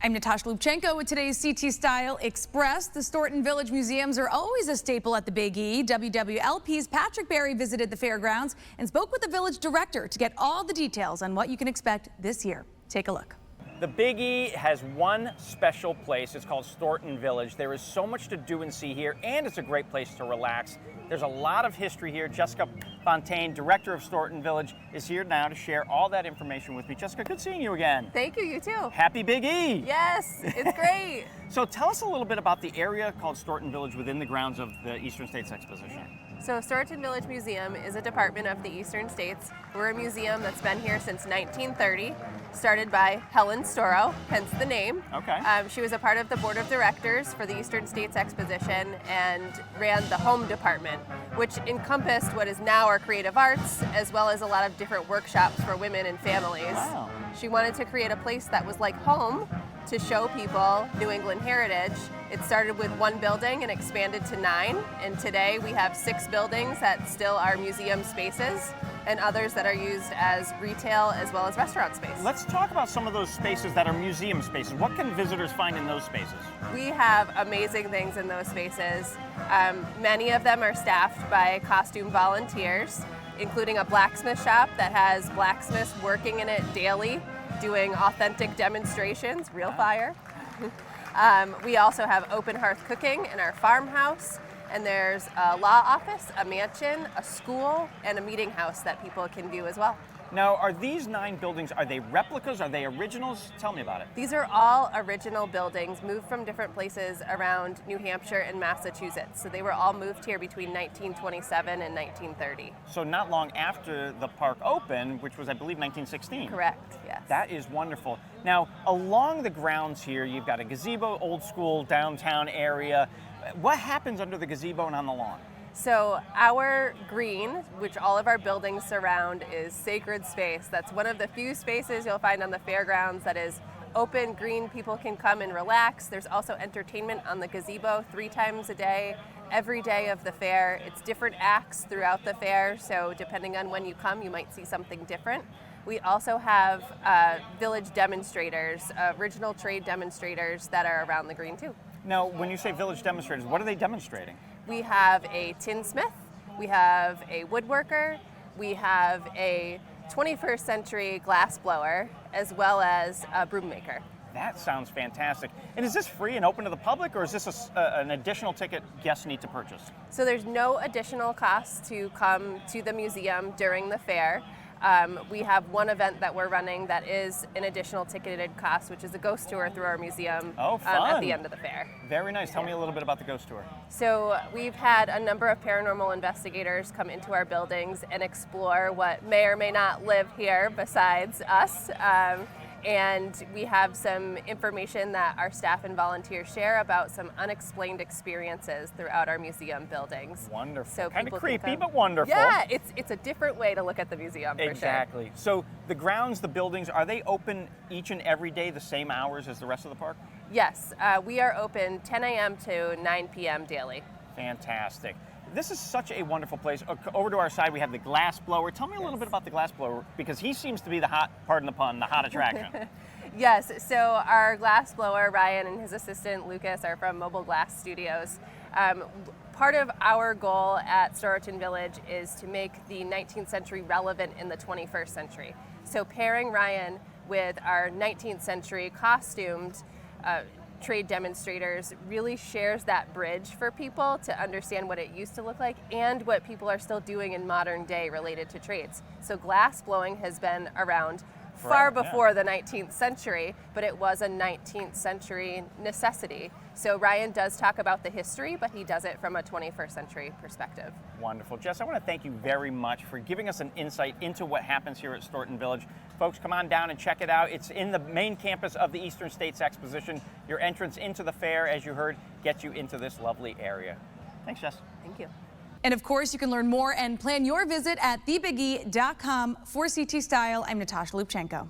I'm Natasha Lubchenko with today's CT Style Express. The Storrowton Village museums are always a staple at the Big E. WWLP's Patrick Berry visited the fairgrounds and spoke with the village director to get all the details on what you can expect this year. Take a look. The Big E has one special place. It's called Storrowton Village. There is so much to do and see here, and it's a great place to relax. There's a lot of history here. Jessica Fontaine, director of Storrowton Village, is here now to share all that information with me. Jessica, good seeing you again. Thank you, you too. Happy Big E! Yes, it's great. So tell us a little bit about the area called Storrowton Village within the grounds of the Eastern States Exposition. So Storrowton Village Museum is a department of the Eastern States. We're a museum that's been here since 1930, started by Helen Storrow, hence the name. Okay. She was a part of the board of directors for the Eastern States Exposition and ran the home department, which encompassed what is now our creative arts, as well as a lot of different workshops for women and families. Wow. She wanted to create a place that was like home to show people New England heritage. It started with one building and expanded to 9, and today we have 6 buildings that still are museum spaces and others that are used as retail as well as restaurant space. Let's talk about some of those spaces that are museum spaces. What can visitors find in those spaces? We have amazing things in those spaces. Many of them are staffed by costume volunteers, including a blacksmith shop that has blacksmiths working in it daily, doing authentic demonstrations, real fire. We also have open hearth cooking in our farmhouse, and there's a law office, a mansion, a school, and a meeting house that people can view as well. Now, are these 9 buildings, are they replicas? Are they originals? Tell me about it. These are all original buildings moved from different places around New Hampshire and Massachusetts. So they were all moved here between 1927 and 1930. So not long after the park opened, which was, I believe, 1916. Correct, yes. That is wonderful. Now, along the grounds here, you've got a gazebo, old school downtown area. What happens under the gazebo and on the lawn? So our green, which all of our buildings surround, is sacred space. That's one of the few spaces you'll find on the fairgrounds that is open, green, people can come and relax. There's also entertainment on the gazebo 3 times a day, every day of the fair. It's different acts throughout the fair, so depending on when you come, you might see something different. We also have village demonstrators, original trade demonstrators that are around the green too. Now, when you say village demonstrators, what are they demonstrating? We have a tinsmith, we have a woodworker, we have a 21st century glass blower, as well as a broom maker. That sounds fantastic. And is this free and open to the public, or is this an additional ticket guests need to purchase? So there's no additional cost to come to the museum during the fair. We have one event that we're running that is an additional ticketed cost, which is a ghost tour through our museum at the end of the fair. Very nice. Tell me a little bit about the ghost tour. So we've had a number of paranormal investigators come into our buildings and explore what may or may not live here besides us. And we have some information that our staff and volunteers share about some unexplained experiences throughout our museum buildings. Wonderful. So kind of creepy, come, but wonderful. Yeah, it's a different way to look at the museum, for exactly. sure. So the grounds, the buildings, are they open each and every day the same hours as the rest of the park? Yes, we are open 10 a.m. to 9 p.m. daily. Fantastic. This is such a wonderful place. Over to our side, we have the glass blower. Tell me a little bit about the glass blower, because he seems to be the hot, pardon the pun, the hot attraction. Yes, so our glass blower, Ryan, and his assistant, Lucas, are from Mobile Glass Studios. Part of our goal at Storrowton Village is to make the 19th century relevant in the 21st century. So pairing Ryan with our 19th century costumed trade demonstrators really shares that bridge for people to understand what it used to look like and what people are still doing in modern day related to trades. So glass blowing has been around far before the 19th century, but it was a 19th century necessity. So Ryan does talk about the history, but he does it from a 21st century perspective. Wonderful. Jess, I want to thank you very much for giving us an insight into what happens here at Storrowton Village. Folks, come on down and check it out. It's in the main campus of the Eastern States Exposition. Your entrance into the fair, as you heard, gets you into this lovely area. Thanks, Jess. Thank you. And of course, you can learn more and plan your visit at thebige.com. For CT Style, I'm Natasha Lubchenko.